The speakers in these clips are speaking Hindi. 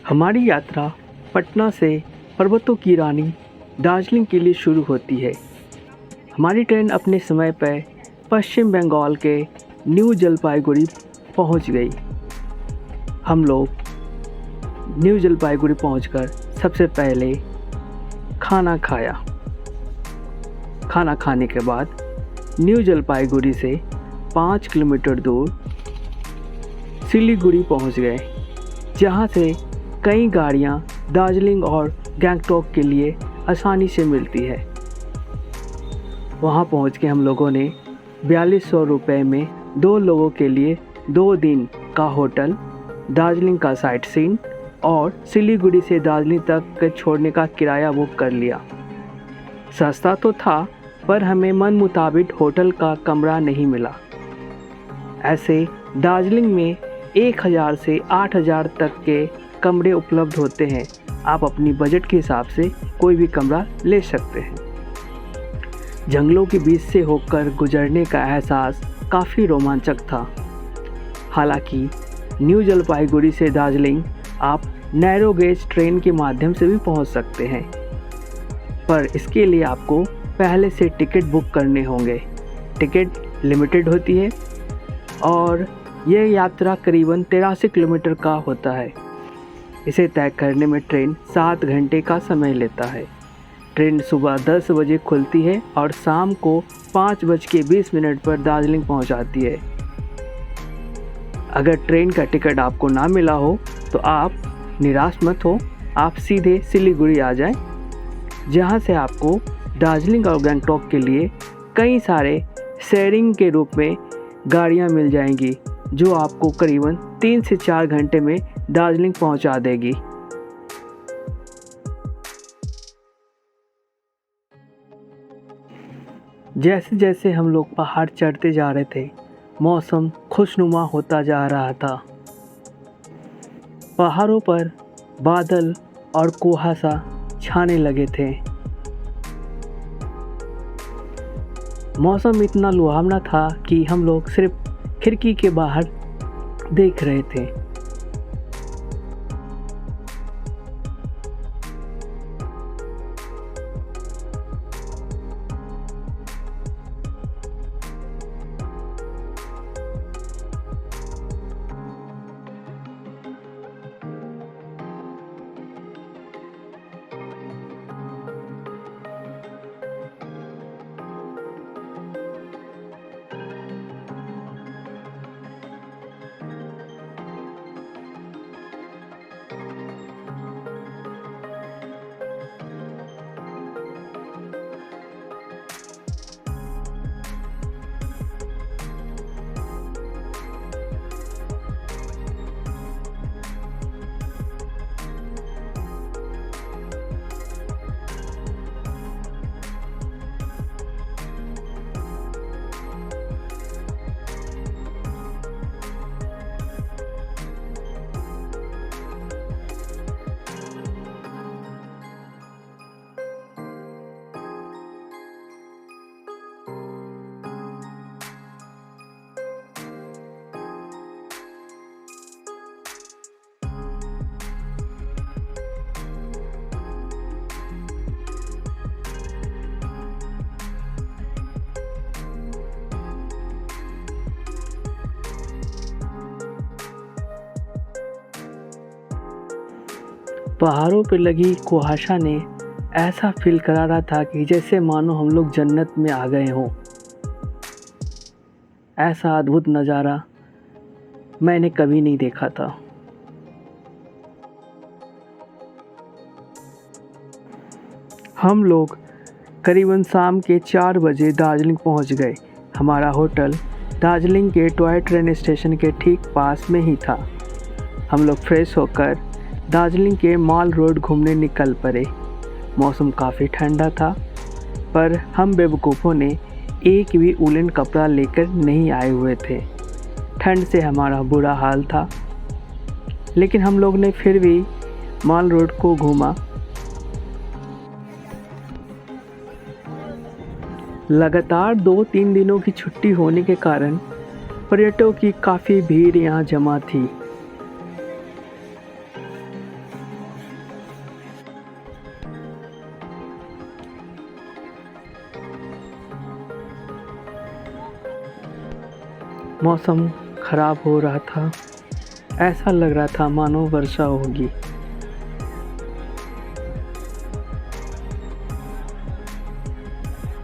हमारी यात्रा पटना से पर्वतों की रानी दार्जिलिंग के लिए शुरू होती है। हमारी ट्रेन अपने समय पर पश्चिम बंगाल के न्यू जलपाईगुड़ी पहुंच गई। हम लोग न्यू जलपाईगुड़ी पहुंचकर सबसे पहले खाना खाया। खाना खाने के बाद न्यू जलपाईगुड़ी से 5 किलोमीटर दूर सिलीगुड़ी पहुंच गए, जहां से कई गाड़ियां दार्जिलिंग और गंगटोक के लिए आसानी से मिलती है। वहां पहुंच के हम लोगों ने 4200 रुपये में 2 लोगों के लिए 2 दिन का होटल, दार्जिलिंग का साइट सीइंग और सिलीगुड़ी से दार्जिलिंग तक के छोड़ने का किराया बुक कर लिया। सस्ता तो था, पर हमें मन मुताबिक होटल का कमरा नहीं मिला। ऐसे दार्जिलिंग में 1000 से 8000 तक के कमरे उपलब्ध होते हैं। आप अपनी बजट के हिसाब से कोई भी कमरा ले सकते हैं। जंगलों के बीच से होकर गुजरने का एहसास काफ़ी रोमांचक था। हालांकि न्यू जलपाईगुड़ी से दार्जिलिंग आप नैरो गेज ट्रेन के माध्यम से भी पहुंच सकते हैं, पर इसके लिए आपको पहले से टिकट बुक करने होंगे। टिकट लिमिटेड होती है और यह यात्रा करीबन 83 किलोमीटर का होता है। इसे तय करने में ट्रेन 7 घंटे का समय लेता है। ट्रेन सुबह 10 बजे खुलती है और शाम को 5:20 पर दार्जिलिंग पहुंचाती है। अगर ट्रेन का टिकट आपको ना मिला हो तो आप निराश मत हो, आप सीधे सिलीगुड़ी आ जाएं, जहां से आपको दार्जिलिंग और गंगटोक के लिए कई सारे शेयरिंग के रूप में गाड़ियां मिल जाएंगी, जो आपको करीबन 3 से 4 घंटे में दार्जिलिंग पहुंचा देगी। जैसे जैसे हम लोग पहाड़ चढ़ते जा रहे थे, मौसम खुशनुमा होता जा रहा था। पहाड़ों पर बादल और कुहासा छाने लगे थे। मौसम इतना लुभावना था कि हम लोग सिर्फ खिड़की के बाहर देख रहे थे। पहाड़ों पर लगी कुहासा ने ऐसा फील करा रहा था कि जैसे मानो हम लोग जन्नत में आ गए हों। ऐसा अद्भुत नज़ारा मैंने कभी नहीं देखा था। हम लोग करीबन शाम के 4 बजे दार्जिलिंग पहुंच गए। हमारा होटल दार्जिलिंग के टॉय ट्रेन स्टेशन के ठीक पास में ही था। हम लोग फ्रेश होकर दार्जिलिंग के मॉल रोड घूमने निकल पड़े। मौसम काफ़ी ठंडा था, पर हम बेवकूफ़ों ने एक भी उलन कपड़ा लेकर नहीं आए हुए थे। ठंड से हमारा बुरा हाल था, लेकिन हम लोग ने फिर भी मॉल रोड को घूमा। लगातार 2-3 दिनों की छुट्टी होने के कारण पर्यटकों की काफ़ी भीड़ यहाँ जमा थी। मौसम खराब हो रहा था। ऐसा लग रहा था मानो वर्षा होगी।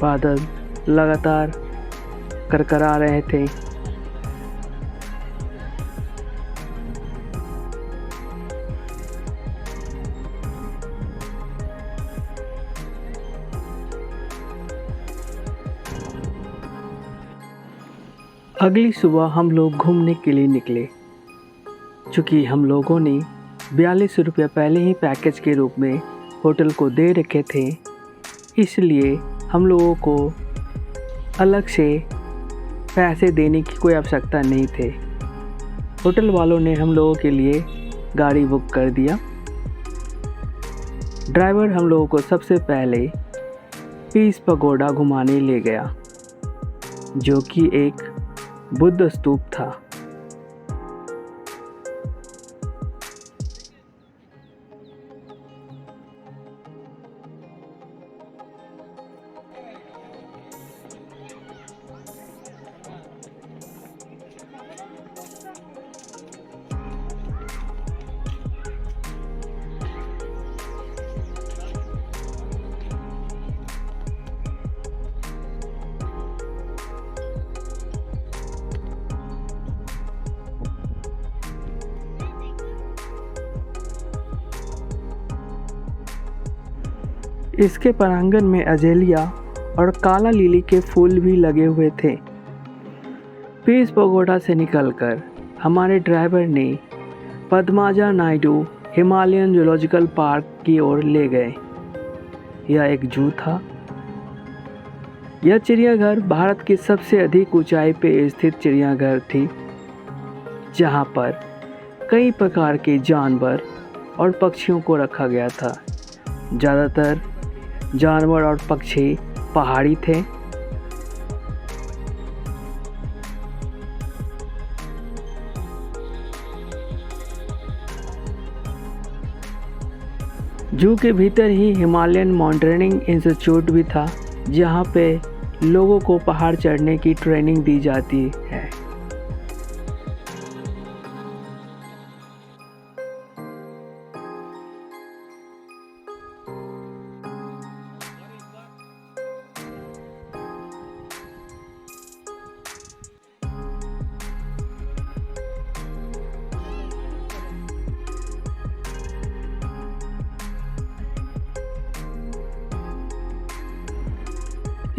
बादल लगातार करकरा रहे थे। अगली सुबह हम लोग घूमने के लिए निकले। चूँकि हम लोगों ने 42 रुपये पहले ही पैकेज के रूप में होटल को दे रखे थे, इसलिए हम लोगों को अलग से पैसे देने की कोई आवश्यकता नहीं थे। होटल वालों ने हम लोगों के लिए गाड़ी बुक कर दिया। ड्राइवर हम लोगों को सबसे पहले पीस पगोड़ा घुमाने ले गया, जो कि एक बुद्ध स्तूप था। इसके प्रांगण में अजेलिया और काला लिली के फूल भी लगे हुए थे। पीस पगोड़ा से निकलकर हमारे ड्राइवर ने Padmaja Naidu Himalayan zoological park की ओर ले गए। यह एक जू था। यह चिड़ियाघर भारत की सबसे अधिक ऊंचाई पे स्थित चिड़ियाघर थी, जहां पर कई प्रकार के जानवर और पक्षियों को रखा गया था। ज़्यादातर जानवर और पक्षी पहाड़ी थे। जू के भीतर ही हिमालयन माउंटेनियरिंग इंस्टीट्यूट भी था, जहाँ पे लोगों को पहाड़ चढ़ने की ट्रेनिंग दी जाती है।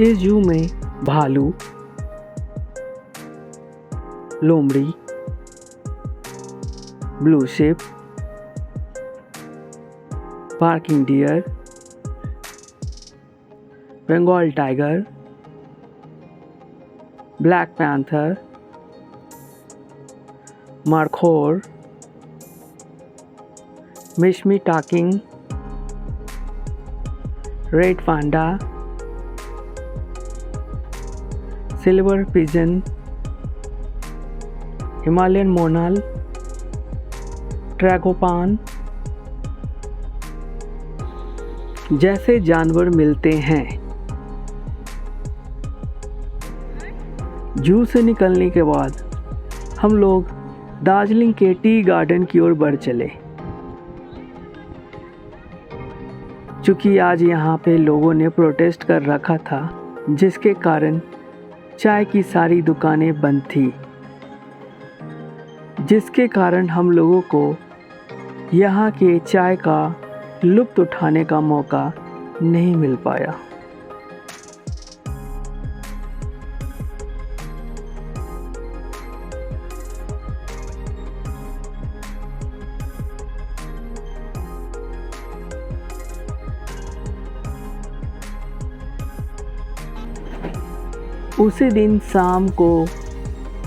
इस जू में भालू, लोमड़ी, blue sheep, barking deer, Bengal tiger, black panther, मार्खोर, Mishmi takin, red panda, silver pigeon, Himalayan monal, tragopan जैसे जानवर मिलते हैं। जू से निकलने के बाद हम लोग दार्जिलिंग के टी गार्डन की ओर बढ़ चले। चूँकि आज यहाँ पे लोगों ने प्रोटेस्ट कर रखा था, जिसके कारण चाय की सारी दुकानें बंद थी, जिसके कारण हम लोगों को यहाँ के चाय का लुत्फ़ उठाने का मौका नहीं मिल पाया। उसी दिन शाम को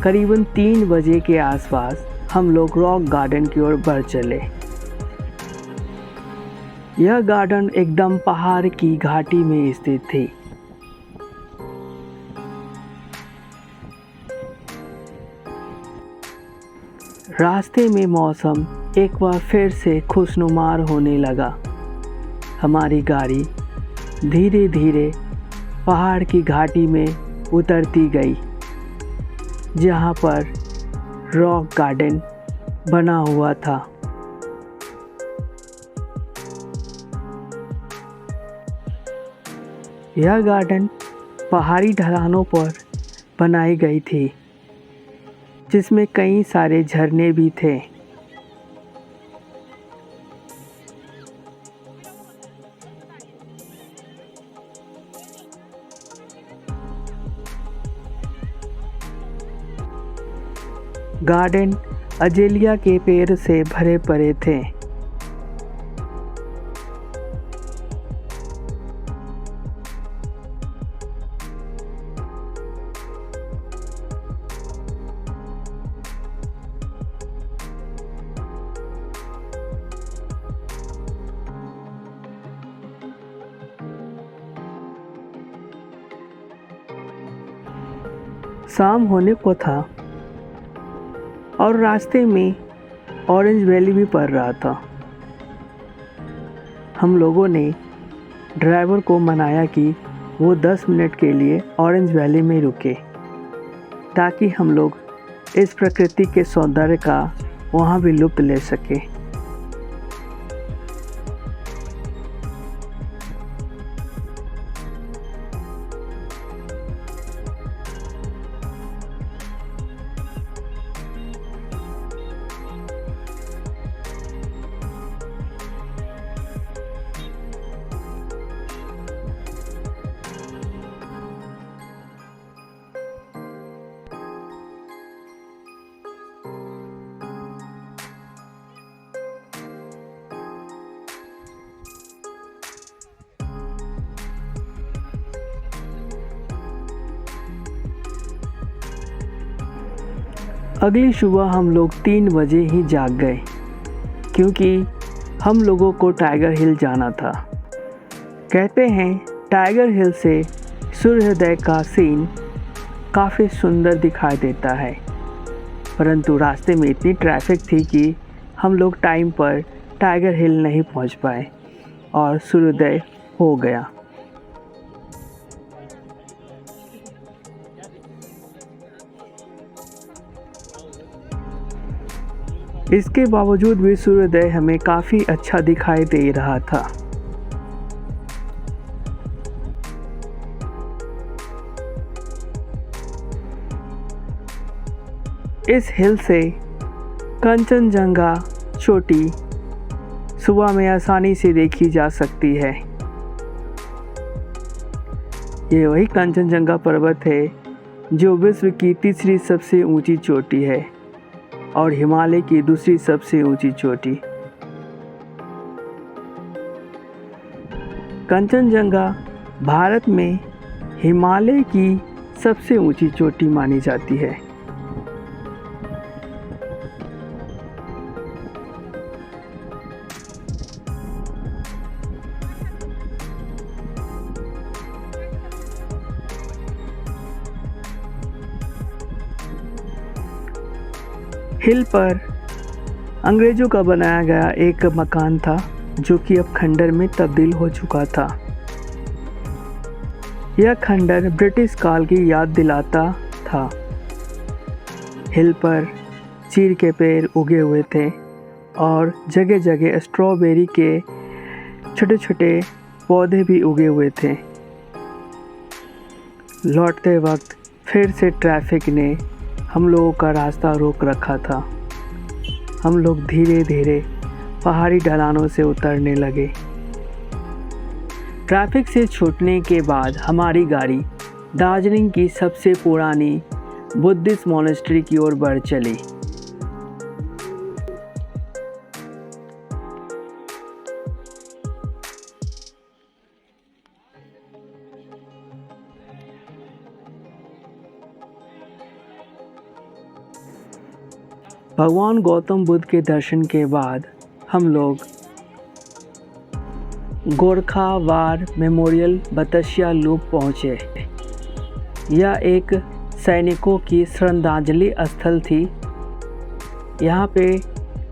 करीबन 3 बजे के आसपास हम लोग रॉक गार्डन की ओर बढ़ चले। यह गार्डन एकदम पहाड़ की घाटी में स्थित थी। रास्ते में मौसम एक बार फिर से खुशनुमार होने लगा। हमारी गाड़ी धीरे धीरे पहाड़ की घाटी में उतरती गई। जहाँ पर रॉक गार्डन बना हुआ था। यह गार्डन पहाड़ी ढलानों पर बनाई गई थी, जिसमें कई सारे झरने भी थे। गार्डन अजेलिया के पेड़ से भरे पड़े थे। शाम होने को था और रास्ते में ऑरेंज वैली भी पड़ रहा था। हम लोगों ने ड्राइवर को मनाया कि वो 10 मिनट के लिए ऑरेंज वैली में रुके, ताकि हम लोग इस प्रकृति के सौंदर्य का वहाँ भी लुत्फ़ ले सके। अगली सुबह हम लोग 3 बजे ही जाग गए, क्योंकि हम लोगों को टाइगर हिल जाना था। कहते हैं टाइगर हिल से सूर्योदय का सीन काफ़ी सुंदर दिखाई देता है, परंतु रास्ते में इतनी ट्रैफिक थी कि हम लोग टाइम पर टाइगर हिल नहीं पहुंच पाए और सूर्योदय हो गया। इसके बावजूद भी सूर्योदय हमें काफ़ी अच्छा दिखाई दे रहा था। इस हिल से कंचनजंगा चोटी सुबह में आसानी से देखी जा सकती है। ये वही कंचनजंगा पर्वत है जो विश्व की तीसरी सबसे ऊंची चोटी है और हिमालय की दूसरी सबसे ऊंची चोटी। कंचनजंगा भारत में हिमालय की सबसे ऊंची चोटी मानी जाती है। हिल पर अंग्रेज़ों का बनाया गया एक मकान था, जो कि अब खंडर में तब्दील हो चुका था। यह खंडर ब्रिटिश काल की याद दिलाता था। हिल पर चीड़ के पेड़ उगे हुए थे और जगह जगह स्ट्रॉबेरी के छोटे छोटे पौधे भी उगे हुए थे। लौटते वक्त फिर से ट्रैफिक ने हम लोगों का रास्ता रोक रखा था। हम लोग धीरे धीरे पहाड़ी ढलानों से उतरने लगे। ट्रैफिक से छूटने के बाद हमारी गाड़ी दार्जिलिंग की सबसे पुरानी बुद्धिस्ट मॉनेस्ट्री की ओर बढ़ चली। भगवान गौतम बुद्ध के दर्शन के बाद हम लोग Gorkha war memorial Batasia loop पहुँचे। यह एक सैनिकों की श्रद्धांजलि स्थल थी। यहाँ पे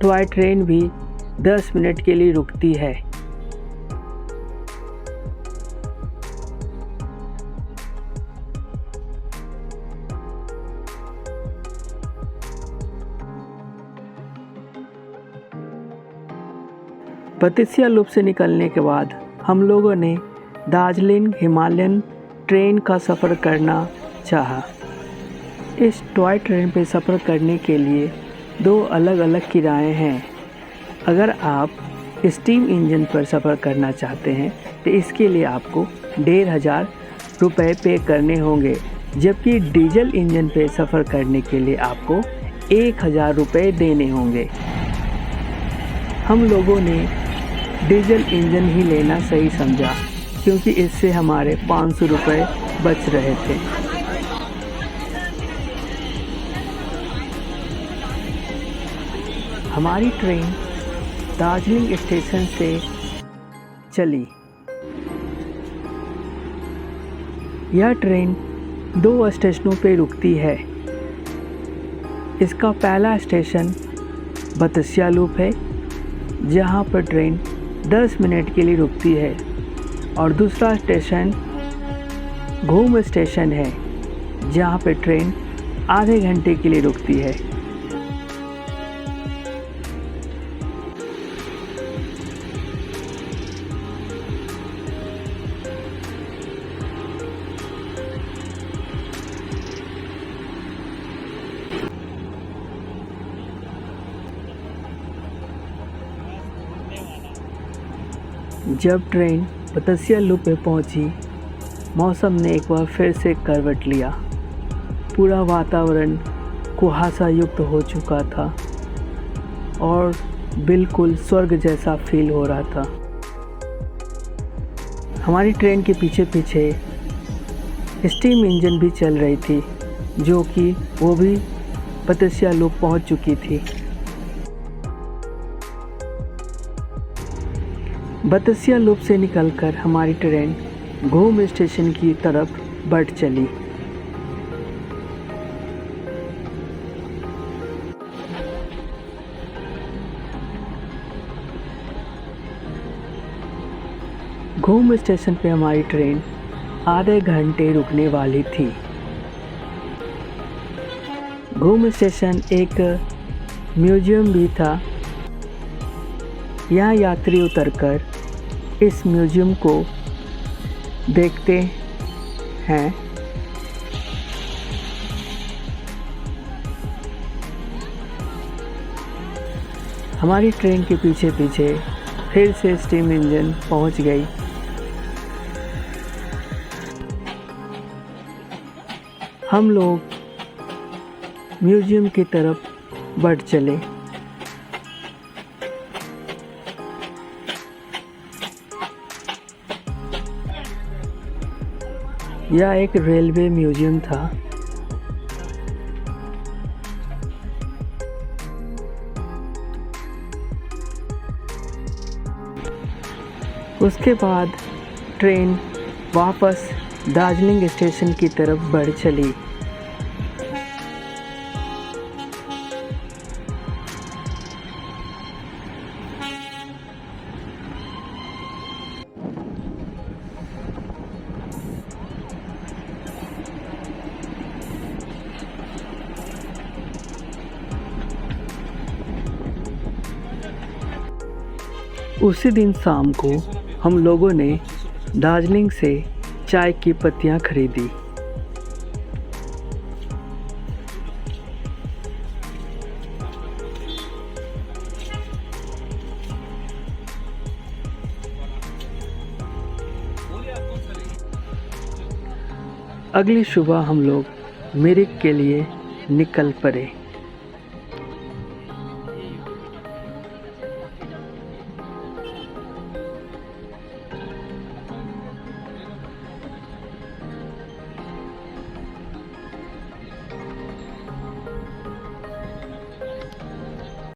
टॉय ट्रेन भी 10 मिनट के लिए रुकती है। बतिसिया लूप से निकलने के बाद हम लोगों ने दार्जिलिंग हिमालयन ट्रेन का सफ़र करना चाहा। इस टॉय ट्रेन पे सफ़र करने के लिए 2 अलग अलग किराए हैं। अगर आप स्टीम इंजन पर सफ़र करना चाहते हैं तो इसके लिए आपको 1500 रुपये पे करने होंगे, जबकि डीजल इंजन पे सफ़र करने के लिए आपको 1000 रुपये देने होंगे। हम लोगों ने डीजल इंजन ही लेना सही समझा, क्योंकि इससे हमारे 500 रुपये बच रहे थे। हमारी ट्रेन दार्जिलिंग स्टेशन से चली। यह ट्रेन 2 स्टेशनों पे रुकती है। इसका पहला स्टेशन बतिसिया लूप है, जहाँ पर ट्रेन 10 मिनट के लिए रुकती है, और दूसरा स्टेशन घूम स्टेशन है, जहाँ पर ट्रेन आधे घंटे के लिए रुकती है। जब ट्रेन बतिसिया लूप पे पहुंची, मौसम ने एक बार फिर से करवट लिया। पूरा वातावरण कुहासा युक्त हो चुका था और बिल्कुल स्वर्ग जैसा फील हो रहा था। हमारी ट्रेन के पीछे पीछे स्टीम इंजन भी चल रही थी, जो कि वो भी बतिसिया लूप पहुंच चुकी थी। बतिसिया लूप से निकलकर हमारी ट्रेन घूम स्टेशन की तरफ बढ़ चली। घूम स्टेशन पे हमारी ट्रेन आधे घंटे रुकने वाली थी। घूम स्टेशन एक म्यूजियम भी था। यहाँ यात्री उतरकर इस म्यूजियम को देखते हैं। हमारी ट्रेन के पीछे पीछे फिर से स्टीम इंजन पहुंच गई। हम लोग म्यूजियम की तरफ बढ़ चले। यह एक रेलवे म्यूजियम था। उसके बाद ट्रेन वापस दार्जिलिंग स्टेशन की तरफ बढ़ चली। उसी दिन शाम को हम लोगों ने दार्जिलिंग से चाय की पत्तियां खरीदी। अगली सुबह हम लोग मिरिक के लिए निकल पड़े।